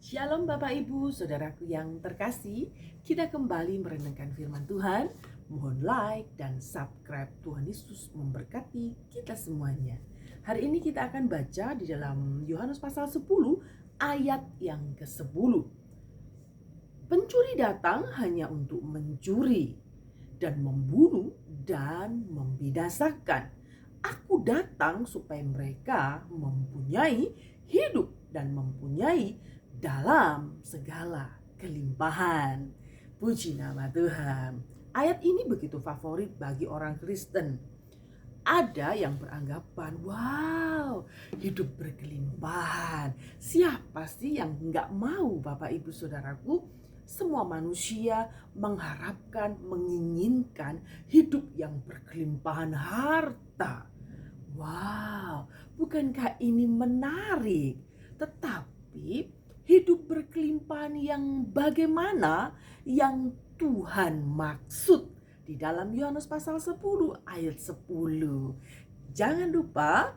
Shalom Bapak Ibu, Saudaraku yang terkasih. Kita kembali merenungkan firman Tuhan. Mohon like dan subscribe. Tuhan Yesus memberkati kita semuanya. Hari ini kita akan baca di dalam Yohanes pasal 10 ayat yang ke-10. Pencuri datang hanya untuk mencuri dan membunuh dan membinasakan. Aku datang supaya mereka mempunyai hidup dan mempunyai dalam segala kelimpahan. Puji nama Tuhan. Ayat ini begitu favorit bagi orang Kristen. Ada yang beranggapan, wow, hidup berkelimpahan. Siapa sih yang nggak mau, Bapak Ibu Saudaraku? Semua manusia mengharapkan, menginginkan hidup yang berkelimpahan harta. Wow, bukankah ini menarik? Tetapi hidup berkelimpahan yang bagaimana yang Tuhan maksud di dalam Yohanes pasal 10 ayat 10. Jangan lupa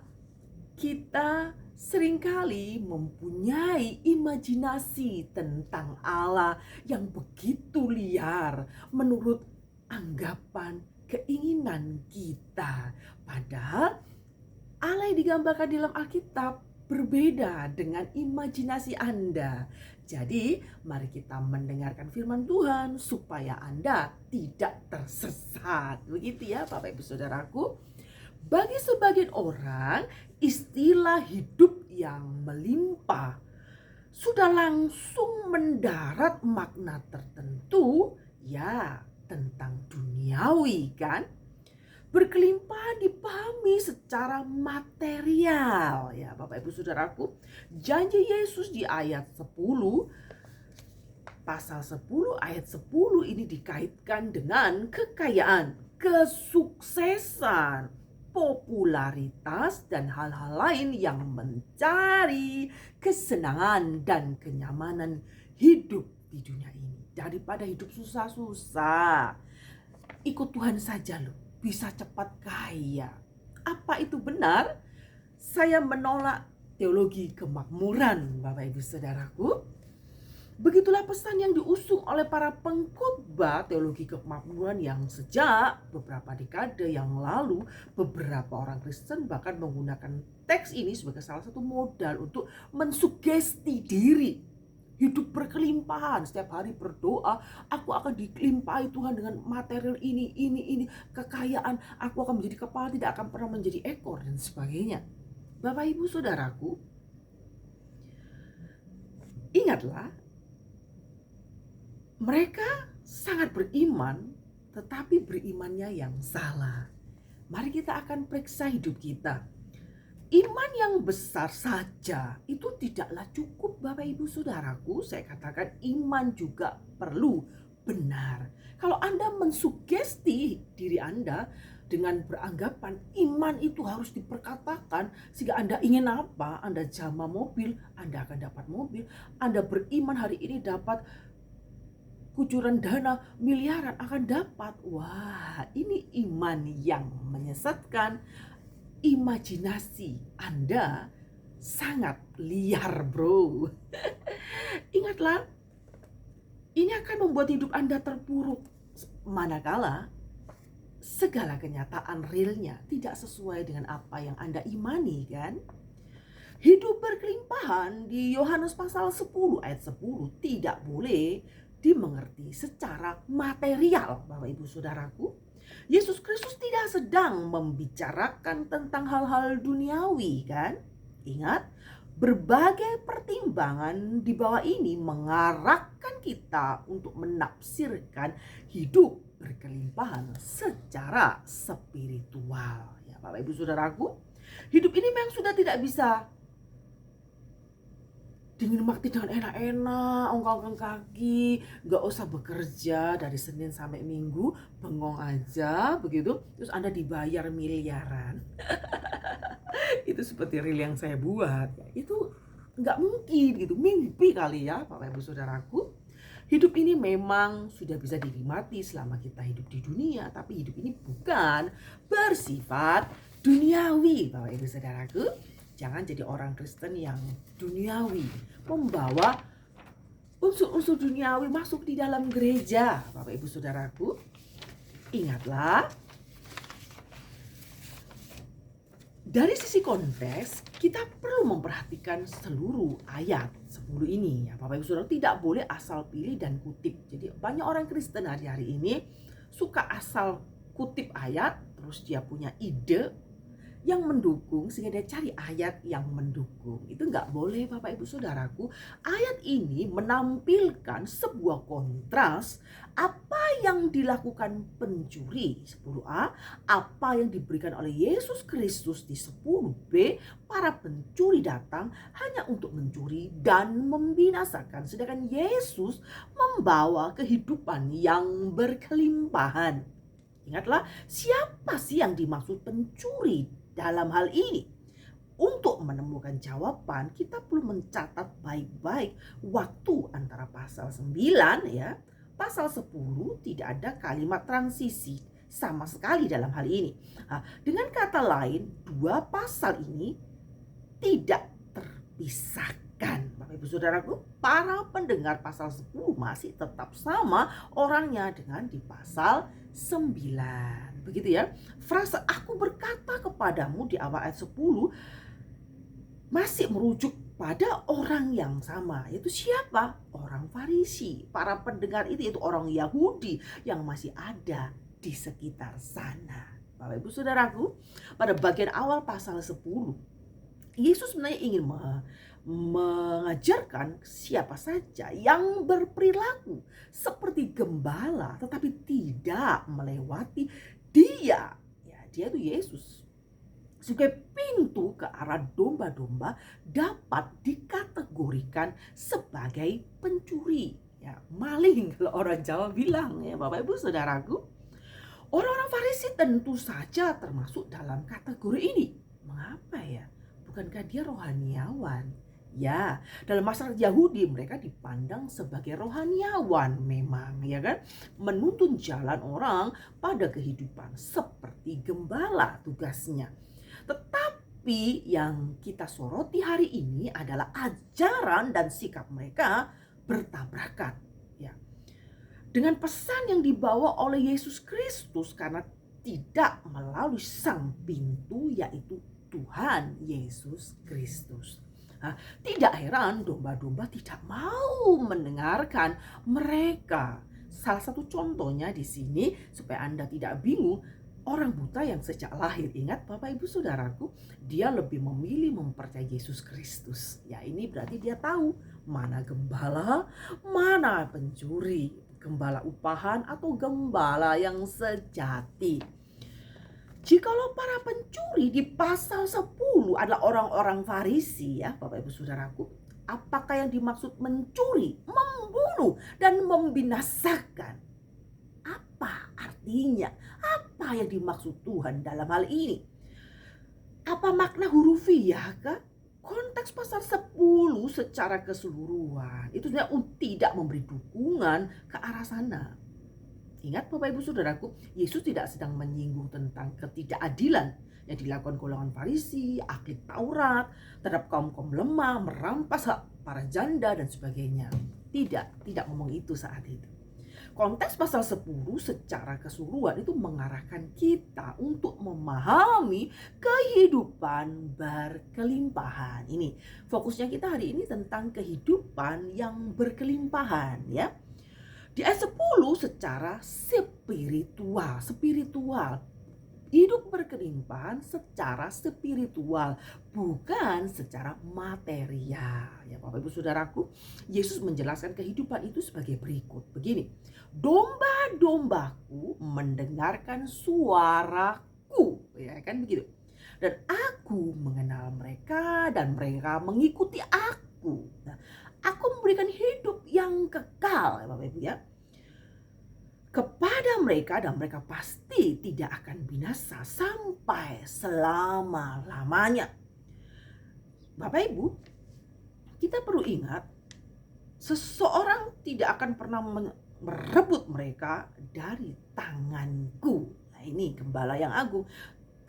kita seringkali mempunyai imajinasi tentang Allah yang begitu liar menurut anggapan keinginan kita. Padahal Allah yang digambarkan di dalam Alkitab berbeda dengan imajinasi Anda. Jadi, mari kita mendengarkan firman Tuhan supaya Anda tidak tersesat. Begitu ya, Bapak Ibu Saudaraku. Bagi sebagian orang, istilah hidup yang melimpah sudah langsung mendarat makna tertentu, ya, tentang duniawi kan? Berkelimpahan dipahami secara material ya Bapak Ibu Saudaraku. Janji Yesus di ayat 10 pasal 10 ayat 10 ini dikaitkan dengan kekayaan, kesuksesan, popularitas dan hal-hal lain yang mencari kesenangan dan kenyamanan hidup di dunia ini. Daripada hidup susah-susah, ikut Tuhan saja loh, bisa cepat kaya. Apa itu benar? Saya menolak teologi kemakmuran, Bapak Ibu Saudaraku. Begitulah pesan yang diusung oleh para pengkhotbah teologi kemakmuran yang sejak beberapa dekade yang lalu beberapa orang Kristen bahkan menggunakan teks ini sebagai salah satu modal untuk mensugesti diri. Hidup berkelimpahan, setiap hari berdoa, aku akan dilimpahi Tuhan dengan material ini, kekayaan, aku akan menjadi kepala, tidak akan pernah menjadi ekor, dan sebagainya. Bapak Ibu Saudaraku, ingatlah, mereka sangat beriman, tetapi berimannya yang salah. Mari kita akan periksa hidup kita. Iman yang besar saja itu tidaklah cukup Bapak Ibu Saudaraku. Saya katakan iman juga perlu benar. Kalau Anda mensugesti diri Anda dengan beranggapan iman itu harus diperkatakan sehingga Anda ingin apa, Anda jamah mobil, Anda akan dapat mobil. Anda beriman hari ini dapat kucuran dana miliaran akan dapat. Wah, ini iman yang menyesatkan. Imajinasi Anda sangat liar, bro. Ingatlah, ini akan membuat hidup Anda terpuruk manakala segala kenyataan realnya tidak sesuai dengan apa yang Anda imani kan? Hidup berkelimpahan di Yohanes pasal 10 ayat 10 tidak boleh dimengerti secara material, Bapak Ibu Saudaraku. Yesus Kristus tidak sedang membicarakan tentang hal-hal duniawi kan? Ingat, berbagai pertimbangan di bawah ini mengarahkan kita untuk menafsirkan hidup berkelimpahan secara spiritual. Ya, Bapak Ibu Saudaraku, hidup ini memang sudah tidak bisa dinikmati dengan enak-enak, ongkang-ongkang kaki, gak usah bekerja dari Senin sampai Minggu, bengong aja begitu, terus Anda dibayar miliaran. Itu seperti reel yang saya buat, itu gak mungkin gitu, mimpi kali ya Bapak Ibu Saudaraku. Hidup ini memang sudah bisa dinikmati selama kita hidup di dunia, tapi hidup ini bukan bersifat duniawi, Bapak Ibu Saudaraku. Jangan jadi orang Kristen yang duniawi, membawa unsur-unsur duniawi masuk di dalam gereja. Bapak Ibu Saudaraku, ingatlah, dari sisi konteks kita perlu memperhatikan seluruh ayat 10 ini ya Bapak Ibu Saudara, tidak boleh asal pilih dan kutip. Jadi banyak orang Kristen hari-hari ini suka asal kutip ayat, terus dia punya ide yang mendukung sehingga dia cari ayat yang mendukung. Itu nggak boleh Bapak Ibu Saudaraku. Ayat ini menampilkan sebuah kontras apa yang dilakukan pencuri 10a, apa yang diberikan oleh Yesus Kristus di 10b. Para pencuri datang hanya untuk mencuri dan membinasakan, sedangkan Yesus membawa kehidupan yang berkelimpahan. Ingatlah, siapa sih yang dimaksud pencuri dalam hal ini? Untuk menemukan jawaban, kita perlu mencatat baik-baik waktu antara pasal 9 ya, pasal 10 tidak ada kalimat transisi sama sekali dalam hal ini. Nah, dengan kata lain, dua pasal ini tidak terpisahkan. Bapak Ibu Saudaraku, para pendengar pasal 10 masih tetap sama orangnya dengan di pasal 9. Begitu ya. Frase aku berkata kepadamu di awal ayat 10 masih merujuk pada orang yang sama. Yaitu siapa? Orang Farisi. Para pendengar itu yaitu orang Yahudi yang masih ada di sekitar sana. Bapak Ibu Saudaraku, pada bagian awal pasal 10 Yesus sebenarnya ingin mengajarkan siapa saja yang berperilaku seperti gembala tetapi tidak melewati dia. Ya, dia itu Yesus. Sebagai pintu ke arah domba-domba dapat dikategorikan sebagai pencuri. Ya, maling kalau orang Jawa bilang ya Bapak Ibu Saudaraku. Orang-orang Farisi tentu saja termasuk dalam kategori ini. Mengapa ya? Bukankah dia rohaniawan? Ya, dalam masyarakat Yahudi mereka dipandang sebagai rohaniawan memang, ya kan? Menuntun jalan orang pada kehidupan seperti gembala tugasnya. Tetapi yang kita soroti hari ini adalah ajaran dan sikap mereka bertabrakan, ya. Dengan pesan yang dibawa oleh Yesus Kristus karena tidak melalui sang pintu yaitu Tuhan Yesus Kristus. Nah, tidak heran domba-domba tidak mau mendengarkan mereka. Salah satu contohnya di sini supaya Anda tidak bingung, orang buta yang sejak lahir, ingat Bapak Ibu Saudaraku, dia lebih memilih mempercayai Yesus Kristus. Ya, ini berarti dia tahu mana gembala, mana pencuri, gembala upahan atau gembala yang sejati. Jikalau para pencuri di pasal 10 adalah orang-orang Farisi ya Bapak Ibu Saudaraku, apakah yang dimaksud mencuri, membunuh dan membinasakan? Apa artinya? Apa yang dimaksud Tuhan dalam hal ini? Apa makna hurufiah kah? Konteks pasal 10 secara keseluruhan itu tidak memberi dukungan ke arah sana. Ingat Bapak Ibu Saudaraku, Yesus tidak sedang menyinggung tentang ketidakadilan yang dilakukan golongan Farisi, ahli Taurat, terhadap kaum-kaum lemah, merampas hak para janda dan sebagainya. Tidak ngomong itu saat itu. Konteks pasal 10 secara keseluruhan itu mengarahkan kita untuk memahami kehidupan berkelimpahan. Ini fokusnya kita hari ini tentang kehidupan yang berkelimpahan ya. Di ayat 10 secara spiritual. Hidup berkelimpahan secara spiritual, bukan secara material. Ya Bapak Ibu Saudaraku, Yesus menjelaskan kehidupan itu sebagai berikut. Begini, domba-dombaku mendengarkan suaraku. Ya kan begitu. Dan aku mengenal mereka dan mereka mengikuti aku. Nah, aku memberikan hidup yang kekal ya Bapak Ibu ya, kepada mereka dan mereka pasti tidak akan binasa sampai selama-lamanya. Bapak Ibu, kita perlu ingat seseorang tidak akan pernah merebut mereka dari tanganku. Nah, ini gembala yang agung.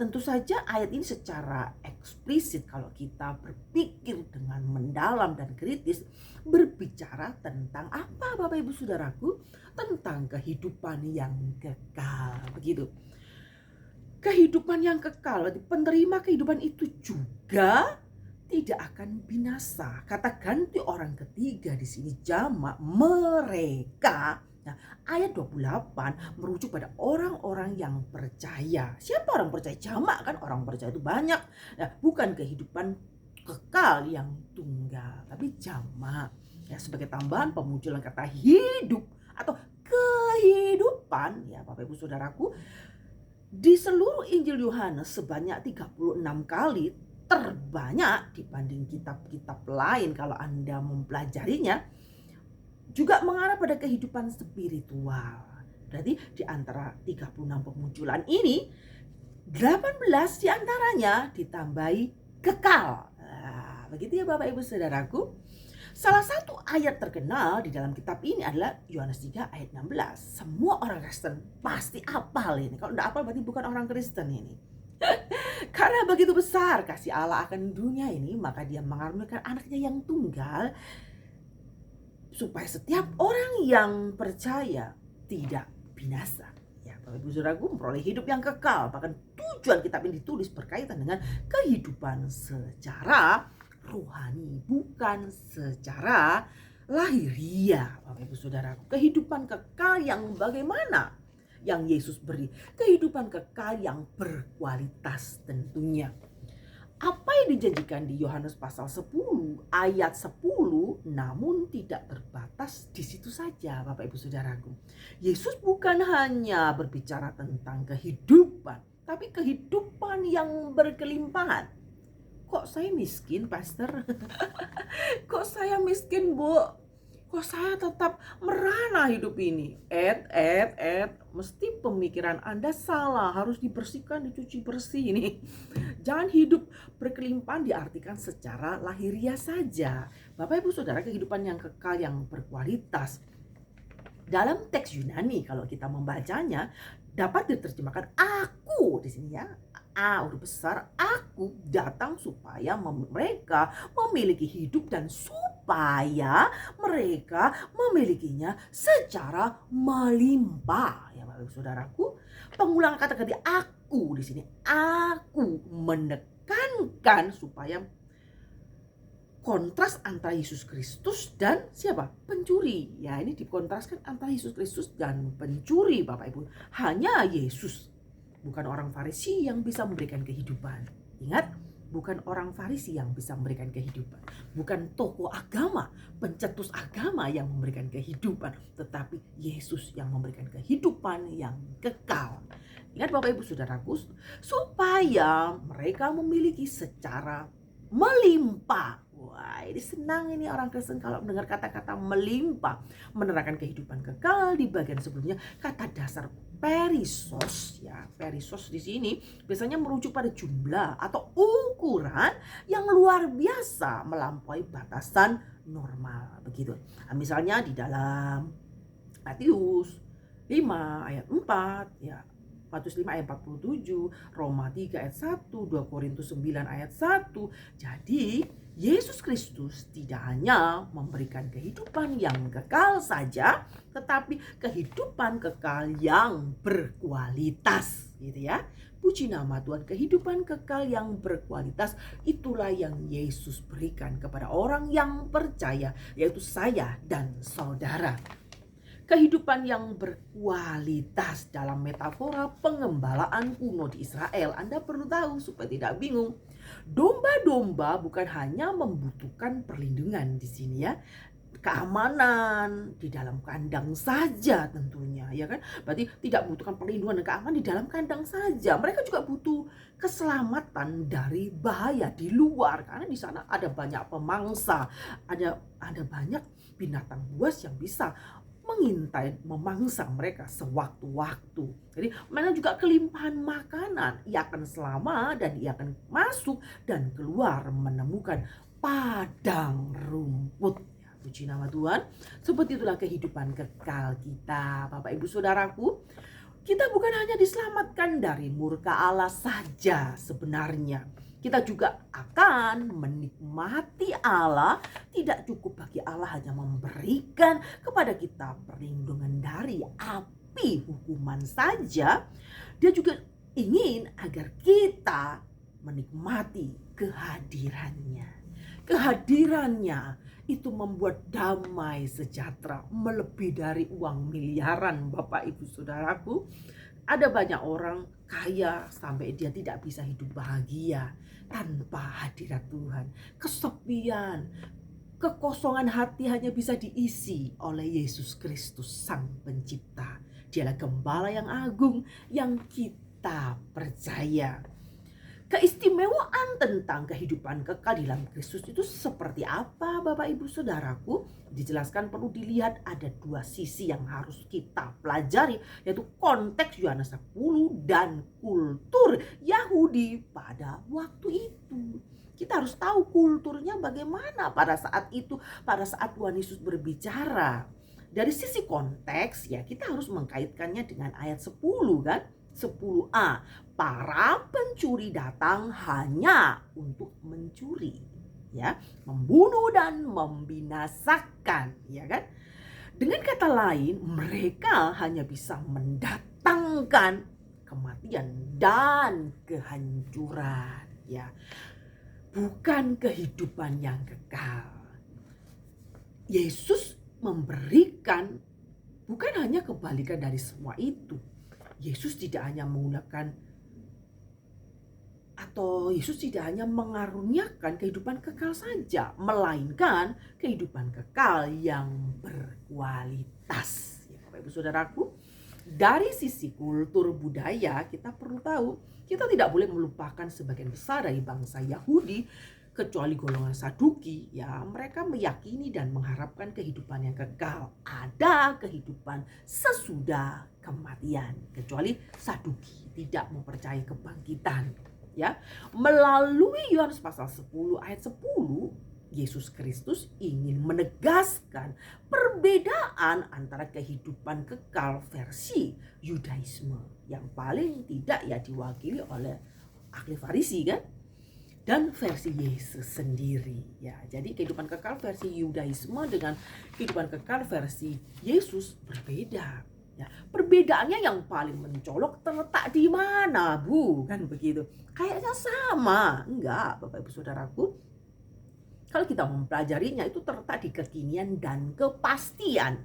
Tentu saja ayat ini secara eksplisit kalau kita berpikir dengan mendalam dan kritis berbicara tentang apa Bapak Ibu Saudaraku? Tentang kehidupan yang kekal, begitu. Kehidupan yang kekal, penerima kehidupan itu juga tidak akan binasa. Kata ganti orang ketiga di sini jamak mereka. Nah, ayat 28 merujuk pada orang-orang yang percaya. Siapa orang percaya? Jamak kan, orang percaya itu banyak. Nah, bukan kehidupan kekal yang tunggal, tapi jamak. Ya, sebagai tambahan pemunculan kata hidup atau kehidupan, ya Bapak Ibu Saudaraku, di seluruh Injil Yohanes sebanyak 36 kali, terbanyak dibanding kitab-kitab lain kalau Anda mempelajarinya, juga mengarah pada kehidupan spiritual. Berarti di antara 36 pemunculan ini, 18 diantaranya ditambahi kekal. Nah, begitu ya Bapak Ibu Saudaraku. Salah satu ayat terkenal di dalam kitab ini adalah Yohanes 3 ayat 16. Semua orang Kristen pasti hafal ini. Kalau tidak hafal berarti bukan orang Kristen ini. Karena begitu besar kasih Allah akan dunia ini, maka dia mengaruniakan anaknya yang tunggal, supaya setiap orang yang percaya tidak binasa. Ya, Bapak Ibu Saudaraku, memperoleh hidup yang kekal. Bahkan tujuan kitab ini ditulis berkaitan dengan kehidupan secara rohani, bukan secara lahiriah. Bapak Ibu Saudaraku, kehidupan kekal yang bagaimana yang Yesus beri? Kehidupan kekal yang berkualitas tentunya. Apa yang dijanjikan di Yohanes pasal 10 ayat 10 namun tidak terbatas di situ saja Bapak Ibu Saudaraku. Yesus bukan hanya berbicara tentang kehidupan, tapi kehidupan yang berkelimpahan. Kok saya miskin, Pastor? Kok saya miskin, Bu? Kok saya tetap merana hidup ini? Mesti pemikiran Anda salah, harus dibersihkan, dicuci bersih ini. Jangan hidup berkelimpahan diartikan secara lahiriah saja. Bapak Ibu Saudara, kehidupan yang kekal yang berkualitas. Dalam teks Yunani kalau kita membacanya dapat diterjemahkan aku di sini ya. A huruf besar, aku datang supaya mereka memiliki hidup dan supaya mereka memilikinya secara melimpah. Ya Bapak Ibu Saudaraku, pengulangan kata ganti aku di sini, aku menekankan supaya kontras antara Yesus Kristus dan siapa? Pencuri. Ya, ini dikontraskan antara Yesus Kristus dan pencuri Bapak Ibu. Hanya Yesus, bukan orang Farisi yang bisa memberikan kehidupan. Ingat, bukan orang Farisi yang bisa memberikan kehidupan. Bukan tokoh agama, pencetus agama yang memberikan kehidupan. Tetapi Yesus yang memberikan kehidupan yang kekal. Ingat Bapak Ibu Saudaraku, supaya mereka memiliki secara melimpah. Wah, ini senang ini orang Kristen kalau mendengar kata-kata melimpah. Menerangkan kehidupan kekal di bagian sebelumnya. Kata dasar perisos, ya perisos di sini biasanya merujuk pada jumlah atau ukuran yang luar biasa melampaui batasan normal, begitu. Nah, misalnya di dalam Matius 5 ayat 4, ya Matius 5 ayat 47, Roma 3 ayat 1, 2 Korintus 9 ayat 1. Jadi Yesus Kristus tidak hanya memberikan kehidupan yang kekal saja, tetapi kehidupan kekal yang berkualitas, gitu ya. Puji nama Tuhan, kehidupan kekal yang berkualitas itulah yang Yesus berikan kepada orang yang percaya, yaitu saya dan saudara. Kehidupan yang berkualitas dalam metafora pengembalaan kuno di Israel. Anda perlu tahu supaya tidak bingung. Domba-domba bukan hanya membutuhkan perlindungan di sini ya. Keamanan di dalam kandang saja tentunya, ya kan? Berarti tidak membutuhkan perlindungan dan keamanan di dalam kandang saja. Mereka juga butuh keselamatan dari bahaya di luar, karena di sana ada banyak pemangsa, ada banyak binatang buas yang bisa mengintai, memangsa mereka sewaktu-waktu. Jadi mana juga kelimpahan makanan, ia akan selama dan ia akan masuk dan keluar menemukan padang rumput. Ya, puji nama Tuhan. Seperti itulah kehidupan kekal kita, Bapak Ibu Saudaraku. Kita bukan hanya diselamatkan dari murka Allah saja sebenarnya. Kita juga akan menikmati Allah. Tidak cukup bagi Allah hanya memberikan kepada kita perlindungan dari api hukuman saja. Dia juga ingin agar kita menikmati kehadirannya. Kehadirannya itu membuat damai sejahtera melebihi dari uang miliaran, Bapak Ibu Saudaraku. Ada banyak orang kaya sampai dia tidak bisa hidup bahagia tanpa hadirat Tuhan. Kesepian, kekosongan hati hanya bisa diisi oleh Yesus Kristus Sang Pencipta. Dialah Gembala yang agung yang kita percaya. Keistimewaan tentang kehidupan kekal di dalam Kristus itu seperti apa, Bapak Ibu Saudaraku? Dijelaskan perlu dilihat ada dua sisi yang harus kita pelajari, yaitu konteks Yohanes 10 dan kultur Yahudi pada waktu itu. Kita harus tahu kulturnya bagaimana pada saat itu, pada saat Tuhan Yesus berbicara. Dari sisi konteks ya kita harus mengkaitkannya dengan ayat 10 kan? 10a, para pencuri datang hanya untuk mencuri, ya, membunuh dan membinasakan, ya kan? Dengan kata lain, mereka hanya bisa mendatangkan kematian dan kehancuran, ya, bukan kehidupan yang kekal. Yesus memberikan bukan hanya kebalikan dari semua itu. Yesus tidak hanya menggunakan atau Yesus tidak hanya mengaruniakan kehidupan kekal saja, melainkan kehidupan kekal yang berkualitas. Ya, Bapak Ibu Saudaraku, dari sisi kultur budaya kita perlu tahu, kita tidak boleh melupakan sebagian besar dari bangsa Yahudi, kecuali golongan Saduki, ya mereka meyakini dan mengharapkan kehidupan yang kekal. Ada kehidupan sesudah kematian, kecuali Saduki tidak mempercayai kebangkitan. Ya, melalui Yohanes pasal 10 ayat 10, Yesus Kristus ingin menegaskan perbedaan antara kehidupan kekal versi Yudaisme yang paling tidak ya diwakili oleh ahli Farisi kan, dan versi Yesus sendiri ya. Jadi kehidupan kekal versi Yudaisme dengan kehidupan kekal versi Yesus berbeda. Ya, perbedaannya yang paling mencolok terletak di mana, Bu? Kan begitu. Kayaknya sama. Enggak, Bapak Ibu Saudaraku. Kalau kita mempelajarinya itu terletak di kekinian dan kepastian.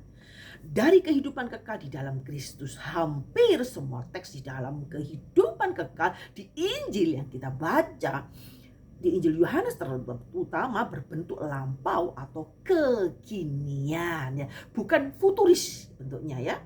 Dari kehidupan kekal di dalam Kristus, hampir semua teks di dalam kehidupan kekal di Injil yang kita baca, di Injil Yohanes terutama berbentuk lampau atau kekinian ya, bukan futuris bentuknya ya.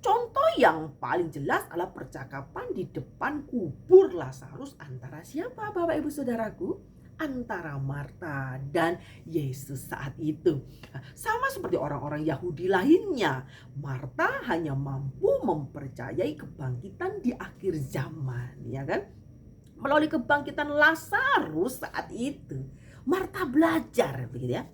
Contoh yang paling jelas adalah percakapan di depan kubur Lazarus antara siapa, Bapak Ibu Saudaraku? Antara Marta dan Yesus saat itu. Sama seperti orang-orang Yahudi lainnya, Marta hanya mampu mempercayai kebangkitan di akhir zaman, ya kan? Melalui kebangkitan Lazarus saat itu, Marta belajar begitu ya,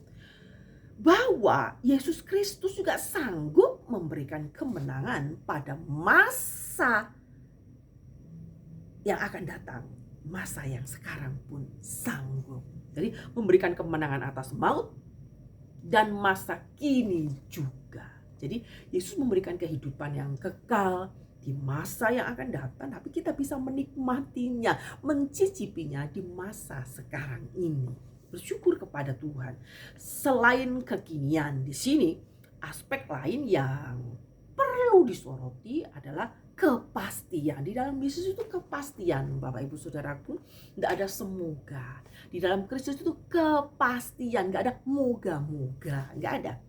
bahwa Yesus Kristus juga sanggup memberikan kemenangan pada masa yang akan datang, masa yang sekarang pun sanggup. Jadi memberikan kemenangan atas maut dan masa kini juga. Jadi Yesus memberikan kehidupan yang kekal di masa yang akan datang, tapi kita bisa menikmatinya, mencicipinya di masa sekarang ini. Bersyukur kepada Tuhan. Selain kekinian di sini, aspek lain yang perlu disoroti adalah kepastian. Di dalam Yesus itu kepastian, Bapak Ibu Saudaraku. Tidak ada semoga. Di dalam Kristus itu kepastian, nggak ada moga-moga, nggak ada.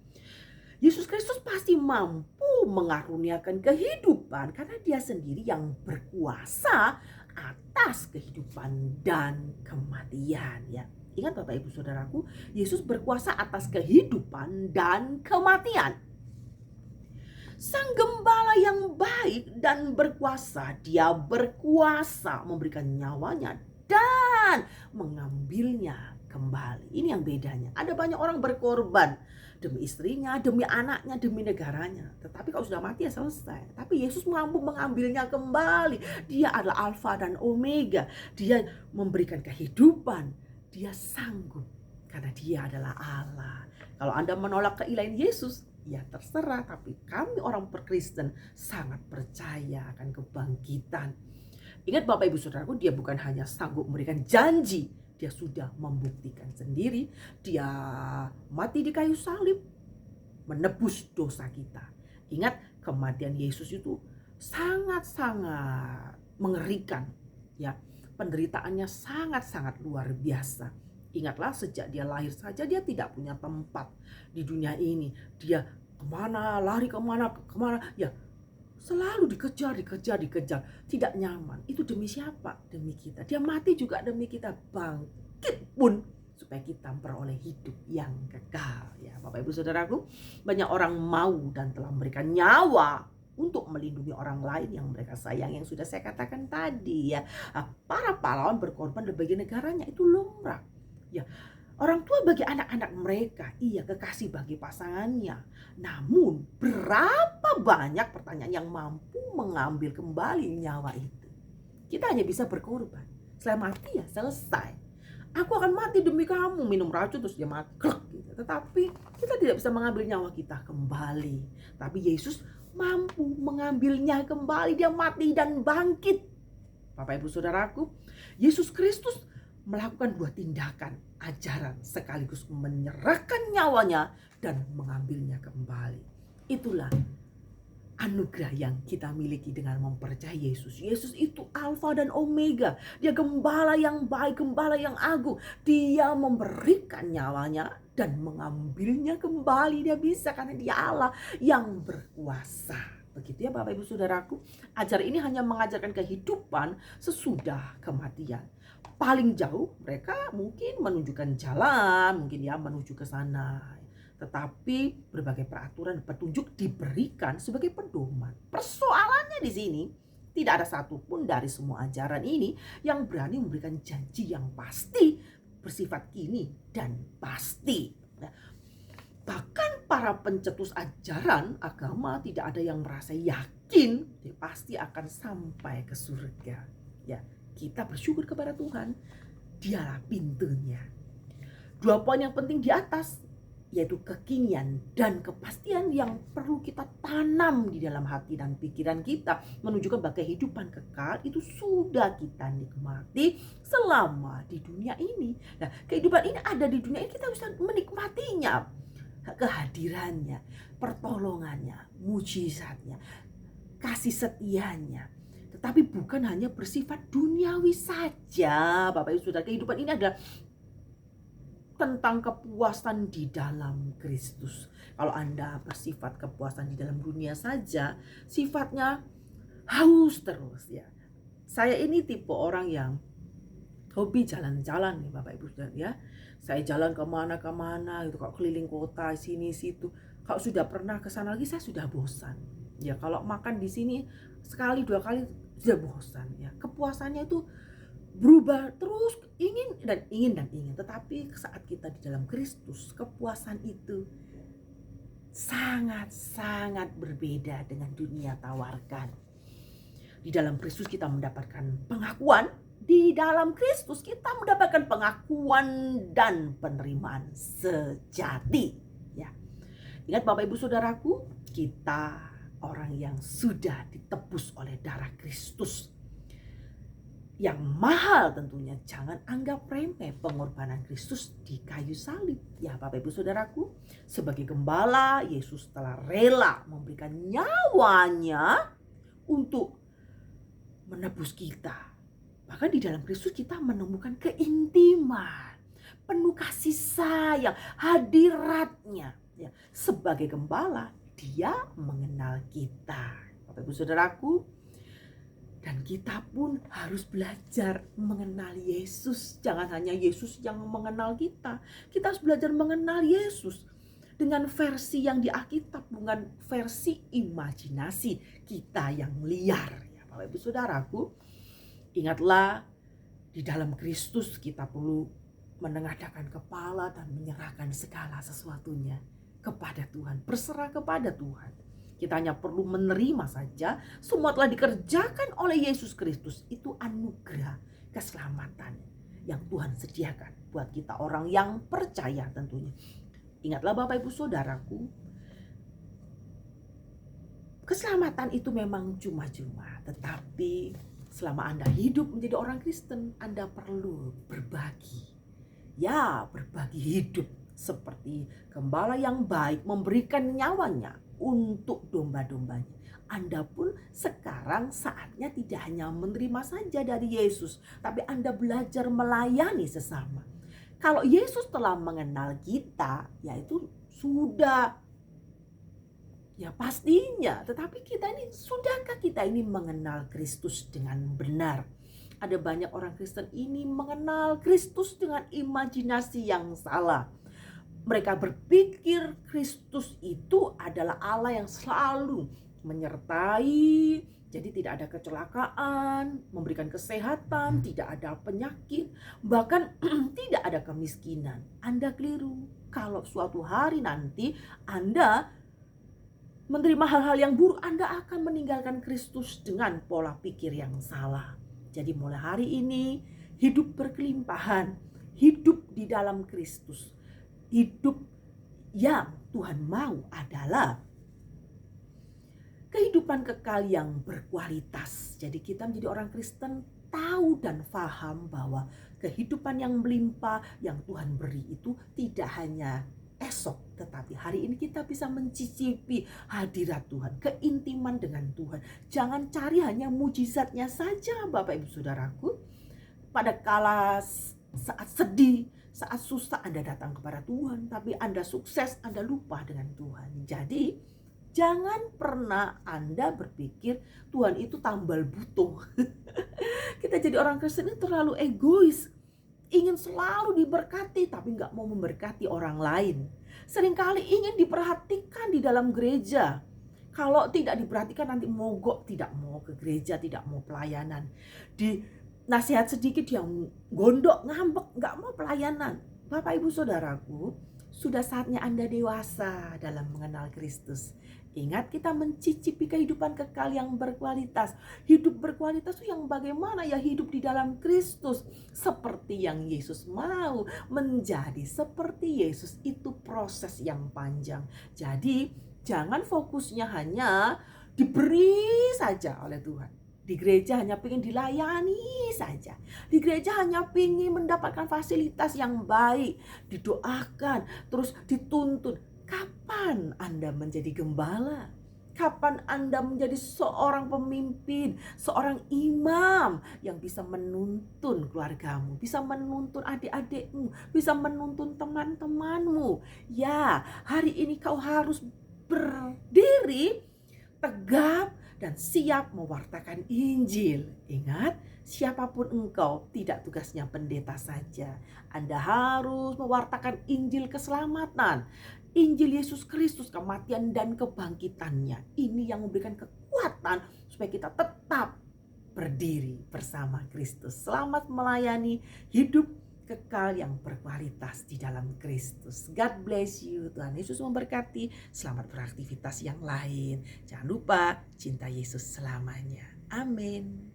Yesus Kristus pasti mampu mengaruniakan kehidupan karena Dia sendiri yang berkuasa atas kehidupan dan kematian ya. Ingat Bapak Ibu Saudaraku, Yesus berkuasa atas kehidupan dan kematian. Sang Gembala yang baik dan berkuasa, Dia berkuasa memberikan nyawanya dan mengambilnya kembali. Ini yang bedanya. Ada banyak orang berkorban demi istrinya, demi anaknya, demi negaranya. Tetapi kalau sudah mati ya selesai. Tapi Yesus mampu mengambilnya kembali. Dia adalah Alfa dan Omega. Dia memberikan kehidupan. Dia sanggup karena dia adalah Allah. Kalau Anda menolak keilahian Yesus, ya terserah. Tapi kami orang Kristen sangat percaya akan kebangkitan. Ingat Bapak Ibu Saudaraku, dia bukan hanya sanggup memberikan janji, dia sudah membuktikan sendiri. Dia mati di kayu salib, menebus dosa kita. Ingat, kematian Yesus itu sangat-sangat mengerikan. Ya, penderitaannya sangat-sangat luar biasa. Ingatlah, sejak dia lahir saja dia tidak punya tempat di dunia ini. Dia kemana, lari kemana. Ya, selalu dikejar. Tidak nyaman. Itu demi siapa? Demi kita. Dia mati juga demi kita. Bangkit pun supaya kita memperoleh hidup yang kekal. Ya, Bapak Ibu Saudaraku, banyak orang mau dan telah memberikan nyawa untuk melindungi orang lain yang mereka sayang, yang sudah saya katakan tadi ya. Para pahlawan berkorban bagi negaranya, itu lumrah. Ya, orang tua bagi anak-anak mereka, iya, kekasih bagi pasangannya. Namun berapa banyak pertanyaan yang mampu mengambil kembali nyawa itu? Kita hanya bisa berkorban. Setelah mati ya selesai. Aku akan mati demi kamu, minum racun terus dia mati. Gitu. Tetapi kita tidak bisa mengambil nyawa kita kembali. Tapi Yesus mampu mengambilnya kembali. Dia mati dan bangkit. Bapak Ibu Saudaraku, Yesus Kristus melakukan dua tindakan ajaran sekaligus menyerahkan nyawanya dan mengambilnya kembali. Itulah anugerah yang kita miliki dengan mempercayai Yesus. Yesus itu Alfa dan Omega. Dia gembala yang baik, gembala yang agung. Dia memberikan nyawanya dan mengambilnya kembali. Dia bisa karena dia Allah yang berkuasa. Begitu ya Bapak Ibu Saudaraku. Ajaran ini hanya mengajarkan kehidupan sesudah kematian. Paling jauh mereka mungkin menunjukkan jalan, mungkin ya menuju ke sana. Tetapi berbagai peraturan dan petunjuk diberikan sebagai pedoman. Persoalannya di sini, tidak ada satupun dari semua ajaran ini yang berani memberikan janji yang pasti, bersifat kini dan pasti. Nah, bahkan para pencetus ajaran agama tidak ada yang merasa yakin dia pasti akan sampai ke surga. Ya, kita bersyukur kepada Tuhan, dialah pintunya. Dua poin yang penting di atas, yaitu kekinian dan kepastian yang perlu kita tanam di dalam hati dan pikiran kita, menunjukkan bahwa kehidupan kekal itu sudah kita nikmati selama di dunia ini. Nah, kehidupan ini ada di dunia ini, kita bisa menikmatinya, kehadirannya, pertolongannya, mujizatnya, kasih setianya. Tetapi bukan hanya bersifat duniawi saja, Bapak Ibu Saudara. Kehidupan ini adalah tentang kepuasan di dalam Kristus. Kalau Anda bersifat kepuasan di dalam dunia saja, sifatnya haus terus ya. Saya ini tipe orang yang hobi jalan-jalan nih Bapak Ibu Saudara ya. Saya jalan kemana-kemana gitu, kalau keliling kota sini situ. Kalau sudah pernah ke sana lagi saya sudah bosan. Ya kalau makan di sini sekali dua kali sudah bosan ya. Kepuasannya itu berubah terus, ingin. Tetapi saat kita di dalam Kristus, kepuasan itu sangat-sangat berbeda dengan dunia tawarkan. Di dalam Kristus kita mendapatkan pengakuan. Di dalam Kristus kita mendapatkan pengakuan dan penerimaan sejati. Ya. Ingat Bapak Ibu Saudaraku, kita orang yang sudah ditebus oleh darah Kristus yang mahal tentunya. Jangan anggap remeh pengorbanan Kristus di kayu salib. Ya Bapak Ibu Saudaraku, sebagai gembala Yesus telah rela memberikan nyawanya untuk menebus kita. Bahkan di dalam Kristus kita menemukan keintiman, penuh kasih sayang, hadiratnya. Ya, sebagai gembala dia mengenal kita. Bapak Ibu Saudaraku, dan kita pun harus belajar mengenal Yesus. Jangan hanya Yesus yang mengenal kita. Kita harus belajar mengenal Yesus dengan versi yang di Alkitab, bukan versi imajinasi kita yang liar. Ya, Bapak Ibu Saudaraku, ingatlah di dalam Kristus kita perlu menengadahkan kepala dan menyerahkan segala sesuatunya kepada Tuhan, berserah kepada Tuhan. Kita hanya perlu menerima saja, semua telah dikerjakan oleh Yesus Kristus. Itu anugerah keselamatan yang Tuhan sediakan buat kita orang yang percaya tentunya. Ingatlah Bapak Ibu Saudaraku, keselamatan itu memang cuma-cuma, tetapi selama Anda hidup menjadi orang Kristen, Anda perlu berbagi. Ya, berbagi hidup seperti gembala yang baik memberikan nyawanya untuk domba-dombanya. Anda pun sekarang saatnya tidak hanya menerima saja dari Yesus, tapi Anda belajar melayani sesama. Kalau Yesus telah mengenal kita, yaitu sudah, ya pastinya. Tetapi sudahkah kita ini mengenal Kristus dengan benar? Ada banyak orang Kristen ini mengenal Kristus dengan imajinasi yang salah. Mereka berpikir Kristus itu adalah Allah yang selalu menyertai, jadi tidak ada kecelakaan, memberikan kesehatan, tidak ada penyakit, bahkan tidak ada kemiskinan. Anda keliru. Kalau suatu hari nanti Anda menerima hal-hal yang buruk, Anda akan meninggalkan Kristus dengan pola pikir yang salah. Jadi mulai hari ini hidup berkelimpahan, hidup di dalam Kristus. Hidup yang Tuhan mau adalah kehidupan kekal yang berkualitas. Jadi kita menjadi orang Kristen tahu dan paham bahwa kehidupan yang melimpah yang Tuhan beri itu tidak hanya esok, tetapi hari ini kita bisa mencicipi hadirat Tuhan, keintiman dengan Tuhan. Jangan cari hanya mujizatnya saja Bapak Ibu Saudaraku. Pada kala saat sedih, saat susah Anda datang kepada Tuhan, tapi Anda sukses, Anda lupa dengan Tuhan. Jadi jangan pernah Anda berpikir Tuhan itu tambal butuh. Kita jadi orang Kristen ini terlalu egois, ingin selalu diberkati tapi gak mau memberkati orang lain. Seringkali ingin diperhatikan di dalam gereja. Kalau tidak diperhatikan nanti mogok, tidak mau ke gereja, tidak mau pelayanan. Di nasihat sedikit yang gondok, ngambek, gak mau pelayanan. Bapak Ibu Saudaraku, sudah saatnya Anda dewasa dalam mengenal Kristus. Ingat, kita mencicipi kehidupan kekal yang berkualitas. Hidup berkualitas itu yang bagaimana? Ya hidup di dalam Kristus. Seperti yang Yesus mau. Menjadi seperti Yesus itu proses yang panjang. Jadi jangan fokusnya hanya diberi saja oleh Tuhan. Di gereja hanya ingin dilayani saja. Di gereja hanya ingin mendapatkan fasilitas yang baik. Didoakan, terus dituntun. Kapan Anda menjadi gembala? Kapan Anda menjadi seorang pemimpin, seorang imam yang bisa menuntun keluargamu, bisa menuntun adik-adikmu, bisa menuntun teman-temanmu? Ya, hari ini kau harus berdiri tegap dan siap mewartakan Injil. Ingat, siapapun engkau, tidak tugasnya pendeta saja. Anda harus mewartakan Injil keselamatan. Injil Yesus Kristus, kematian dan kebangkitannya. Ini yang memberikan kekuatan supaya kita tetap berdiri bersama Kristus. Selamat melayani hidup kekal yang berkualitas di dalam Kristus. God bless you. Tuhan Yesus memberkati. Selamat beraktivitas yang lain. Jangan lupa cinta Yesus selamanya. Amin.